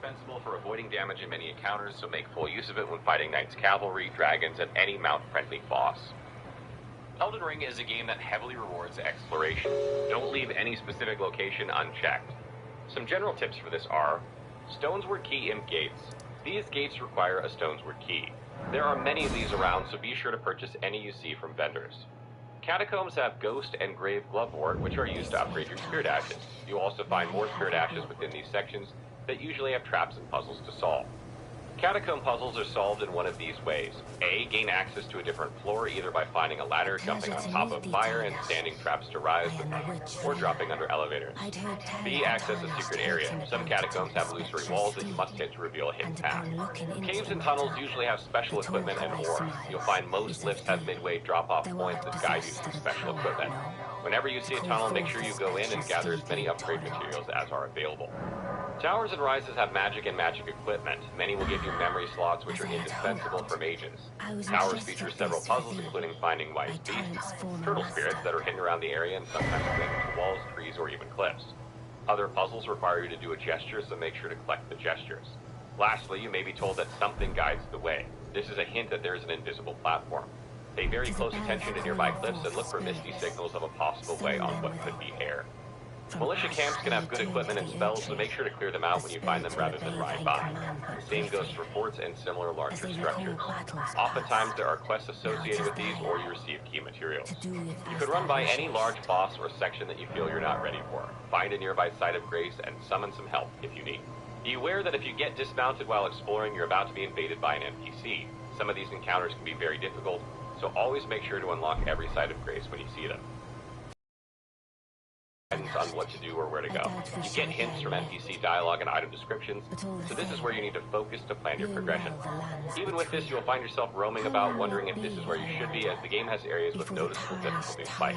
indispensable for avoiding damage in many encounters, so make full use of it when fighting knights, cavalry, dragons, and any mount-friendly boss. Elden Ring is a game that heavily rewards exploration. Don't leave any specific location unchecked. Some general tips for this are: Stonesward Key Imp Gates. These gates require a Stonesward Key. There are many of these around, so be sure to purchase any you see from vendors. Catacombs have Ghost and Grave Glovewort, which are used to upgrade your Spirit Ashes. You'll also find more Spirit Ashes within these sections that usually have traps and puzzles to solve. Catacomb puzzles are solved in one of these ways. A. Gain access to a different floor, either by finding a ladder, jumping on top of fire, and standing traps to rise with them, or dropping under elevators. B. Access a secret area. Some catacombs have illusory walls that you must hit to reveal a hidden path. Caves and tunnels usually have special equipment and ore. You'll find most lifts have midway drop-off points that guide you through special equipment. Whenever you see a tunnel, make sure you go in and gather as many upgrade materials as are available. Towers and rises have magic and magic equipment. Many will give you memory slots, which are indispensable for mages. Towers feature several puzzles, including finding wise beasts, turtle spirits that are hidden around the area and sometimes clinging to walls, trees, or even cliffs. Other puzzles require you to do a gesture, so make sure to collect the gestures. Lastly, you may be told that something guides the way. This is a hint that there is an invisible platform. Pay very close attention to nearby cliffs and look for misty signals of a possible way on what could be air. Militia camps can have good equipment and spells, so make sure to clear them out when you find them rather than ride by. The same goes for forts and similar larger structures. Oftentimes there are quests associated with these, or you receive key materials. You could run by any large boss or section that you feel you're not ready for. Find a nearby site of grace and summon some help if you need. Be aware that if you get dismounted while exploring, you're about to be invaded by an NPC. Some of these encounters can be very difficult, so always make sure to unlock every site of grace when you see them. On what to do or where to go. You get hints from NPC dialogue and item descriptions, so this is where you need to focus to plan your progression. Even with this, you'll find yourself roaming about, wondering if this is where you should be, as the game has areas with noticeable difficulty in fight.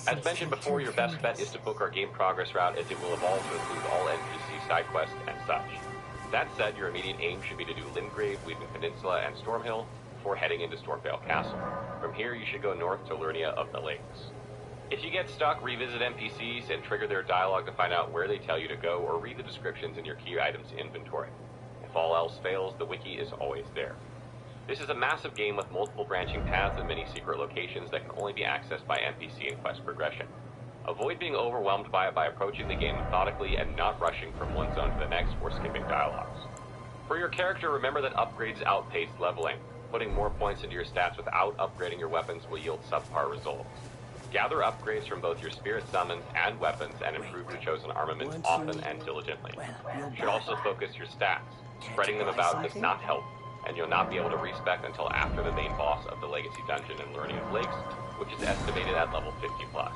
As mentioned before, your best bet is to book our game progress route, as it will evolve to include all NPC side quests and such. That said, your immediate aim should be to do Limgrave, Weeping Peninsula, and Stormhill before heading into Stormvale Castle. From here, you should go north to Liurnia of the Lakes. If you get stuck, revisit NPCs and trigger their dialogue to find out where they tell you to go, or read the descriptions in your key items inventory. If all else fails, the wiki is always there. This is a massive game with multiple branching paths and many secret locations that can only be accessed by NPC and quest progression. Avoid being overwhelmed by it by approaching the game methodically and not rushing from one zone to the next or skipping dialogues. For your character, remember that upgrades outpace leveling. Putting more points into your stats without upgrading your weapons will yield subpar results. Gather upgrades from both your spirit summons and weapons and improve your chosen armaments often and diligently. You should also focus your stats. Spreading them about does not help, and you'll not be able to respec until after the main boss of the Legacy Dungeon in Liurnia of Lakes, which is estimated at level 50+.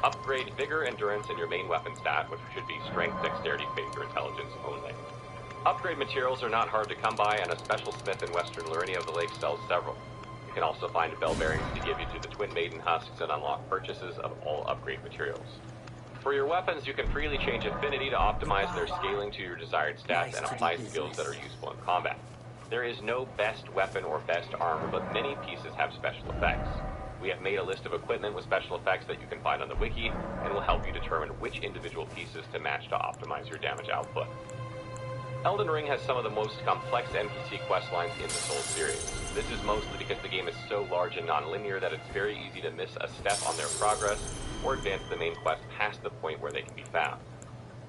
Upgrade Vigor, Endurance, and your main weapon stat, which should be Strength, Dexterity, Faith, or Intelligence only. Upgrade materials are not hard to come by, and a special smith in western Liurnia of the Lakes sells several. You can also find bell bearings to give you to the Twin Maiden husks and unlock purchases of all upgrade materials. For your weapons, you can freely change affinity to optimize their scaling to your desired stats and apply skills that are useful in combat. There is no best weapon or best armor, but many pieces have special effects. We have made a list of equipment with special effects that you can find on the wiki, and will help you determine which individual pieces to match to optimize your damage output. Elden Ring has some of the most complex NPC questlines in the Souls series. This is mostly because the game is so large and non-linear that it's very easy to miss a step on their progress, or advance the main quest past the point where they can be found.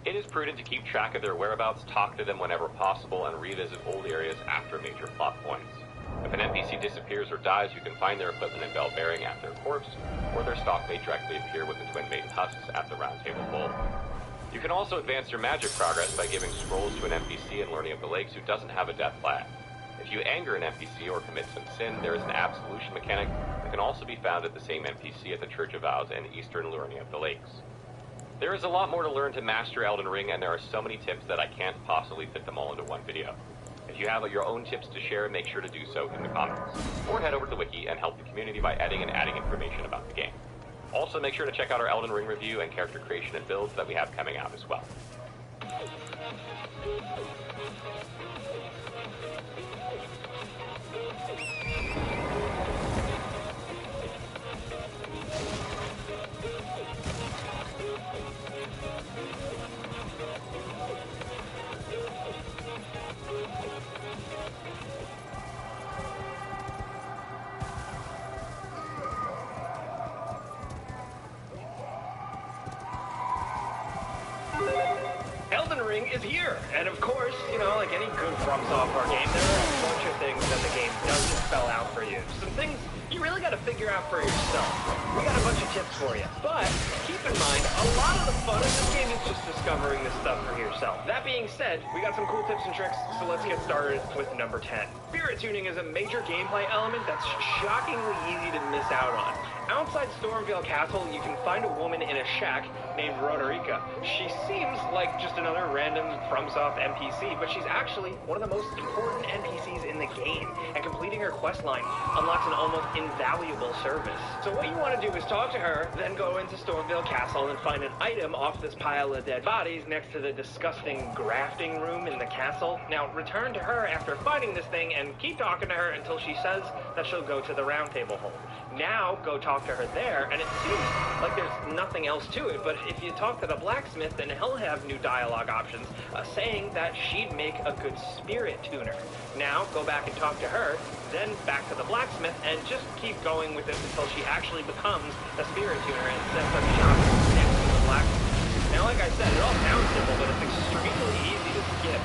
It is prudent to keep track of their whereabouts, talk to them whenever possible, and revisit old areas after major plot points. If an NPC disappears or dies, you can find their equipment and bell bearing at their corpse, or their stock may directly appear with the Twin Maiden husks at the Round Table Bowl. You can also advance your magic progress by giving scrolls to an NPC in Liurnia of the Lakes who doesn't have a death flag. If you anger an NPC or commit some sin, there is an absolution mechanic that can also be found at the same NPC at the Church of Vows in eastern Liurnia of the Lakes. There is a lot more to learn to master Elden Ring, and there are so many tips that I can't possibly fit them all into one video. If you have your own tips to share, make sure to do so in the comments. Or head over to the wiki and help the community by editing and adding information about the game. Also, make sure to check out our Elden Ring review and character creation and builds that we have coming out as well. is here. And of course, you know, like any good FromSoft game, there are a bunch of things that the game doesn't spell out for you. Some things you really got to figure out for yourself. We got a bunch of tips for you. But keep in mind, a lot of the fun in this game is just discovering this stuff for yourself. That being said, we got some cool tips and tricks, so let's get started with number 10. Spirit tuning is a major gameplay element that's shockingly easy to miss out on. Outside Stormvale Castle, you can find a woman in a shack named Roderica. She seems like just another random FromSoft NPC, but she's actually one of the most important NPCs in the game, and completing her quest line unlocks an almost invaluable service. So what you want to do is talk to her, then go into Stormvale Castle and find an item off this pile of dead bodies next to the disgusting grafting room in the castle. Now, return to her after finding this thing and keep talking to her until she says that she'll go to the round table hole. Now, go talk to her there, and it seems like there's nothing else to it, but if you talk to the blacksmith, then he'll have new dialogue options, saying that she'd make a good spirit tuner. Now, go back and talk to her, then back to the blacksmith, and just keep going with this until she actually becomes a spirit tuner and sets up shop next to the blacksmith. Now, like I said, it all sounds simple, but it's extremely easy to skip,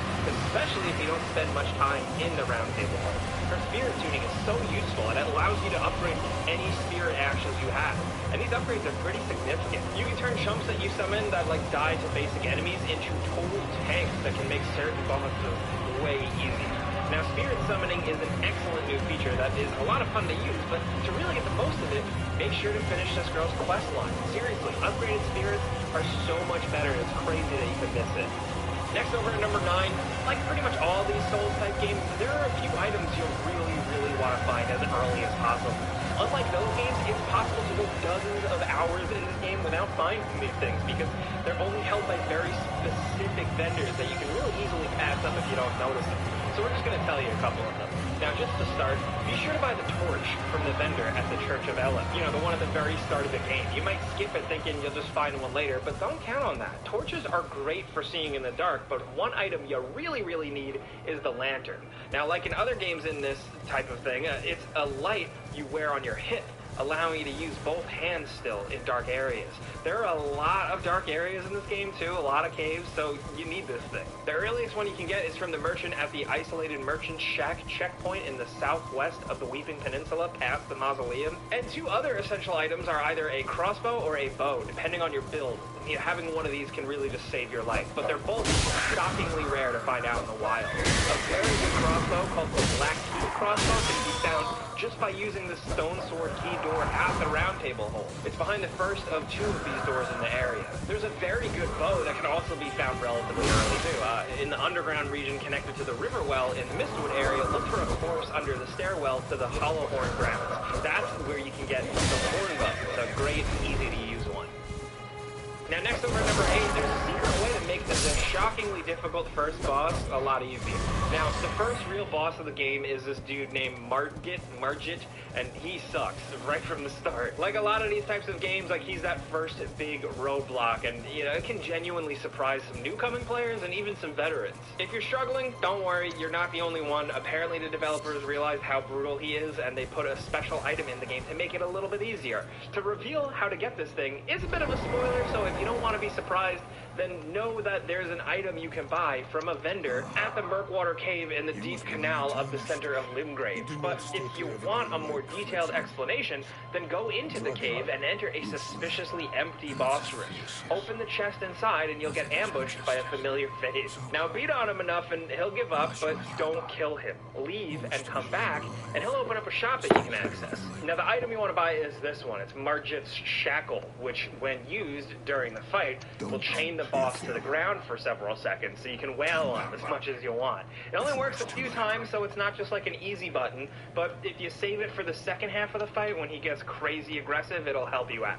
especially if you don't spend much time in the round table hole. Her spirit tuning is so useful, and it allows you to upgrade any spirit actions you have. And these upgrades are pretty significant. You can turn chumps that you summon that die to basic enemies into total tanks that can make certain bosses way easier. Now, spirit summoning is an excellent new feature that is a lot of fun to use, but to really get the most of it, make sure to finish this girl's quest line. Seriously, upgraded spirits are so much better, it's crazy that you could miss it. Next, over at number 9, like pretty much all these Souls-type games, there are a few items you'll really want to find as early as possible. Unlike those games, it's possible to go dozens of hours in this game without finding these things, because they're only held by very specific vendors that you can really easily pass up if you don't notice them. So we're just going to tell you a couple of them. Now, just to start, be sure to buy the torch from the vendor at the Church of Ella. You know, the one at the very start of the game. You might skip it thinking you'll just find one later, but don't count on that. Torches are great for seeing in the dark, but one item you really need is the lantern. Now, like in other games in this type of thing, it's a light you wear on your hip, allowing you to use both hands still in dark areas. There are a lot of dark areas in this game too, a lot of caves, so you need this thing. The earliest one you can get is from the merchant at the isolated merchant shack checkpoint in the southwest of the Weeping Peninsula past the mausoleum. And two other essential items are either a crossbow or a bow, depending on your build. Having one of these can really just save your life, but they're both shockingly rare to find out in the wild. A very good crossbow called the Black Key crossbow can be found just by using the stone sword key door at the round table hole. It's behind the first of two of these doors in the area. There's a very good bow that can also be found relatively early too. In the underground region connected to the river well in the Mistwood area, look for a course under the stairwell to the Hollowhorn grounds. That's where you can get the horn button. It's a great, easy to use one. Now, next over at number 8, there's a secret way to make this a shockingly difficult first boss a lot easier. Now, the first real boss of the game is this dude named Margit, and he sucks right from the start. Like a lot of these types of games, like he's that first big roadblock, and it can genuinely surprise some newcoming players and even some veterans. If you're struggling, don't worry, you're not the only one. Apparently the developers realized how brutal he is, and they put a special item in the game to make it a little bit easier. To reveal how to get this thing is a bit of a spoiler, so if you don't want to be surprised, then know that there's an item you can buy from a vendor at the Murkwater Cave in the deep canal of the center of Limgrave. But if you want a more detailed explanation, then go into the cave and enter a suspiciously empty boss room. Open the chest inside and you'll get ambushed by a familiar face. Now beat on him enough and he'll give up, but don't kill him. Leave and come back, and he'll open up a shop that you can access. Now the item you want to buy is this one. It's Margit's Shackle, which when used during the fight will chain the boss to the ground for several seconds, so you can wail on him as much as you want. It only works a few times, so it's not just like an easy button, but if you save it for the second half of the fight when he gets crazy aggressive, it'll help you out.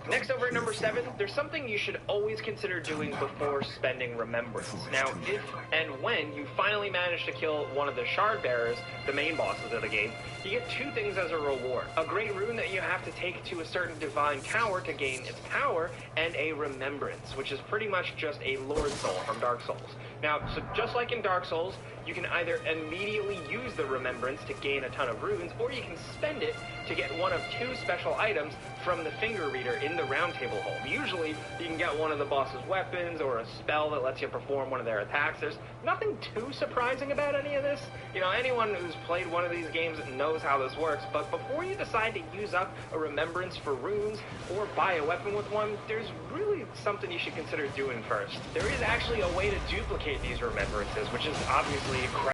Next, over at number 7, there's something you should always consider doing before spending Remembrance. Now, if and when you finally manage to kill one of the Shard Bearers, the main bosses of the game, you get two things as a reward. A great rune that you have to take to a certain divine tower to gain its power, and a Remembrance, which is pretty much just a Lord Soul from Dark Souls. Now, so just like in Dark Souls, you can either immediately use the remembrance to gain a ton of runes, or you can spend it to get one of 2 special items from the finger reader in the round table hole. Usually, you can get one of the boss's weapons or a spell that lets you perform one of their attacks. There's nothing too surprising about any of this. You know, anyone who's played one of these games knows how this works, but before you decide to use up a remembrance for runes or buy a weapon with one, there's really something you should consider doing first. There is actually a way to duplicate these remembrances, which is obviously incredible.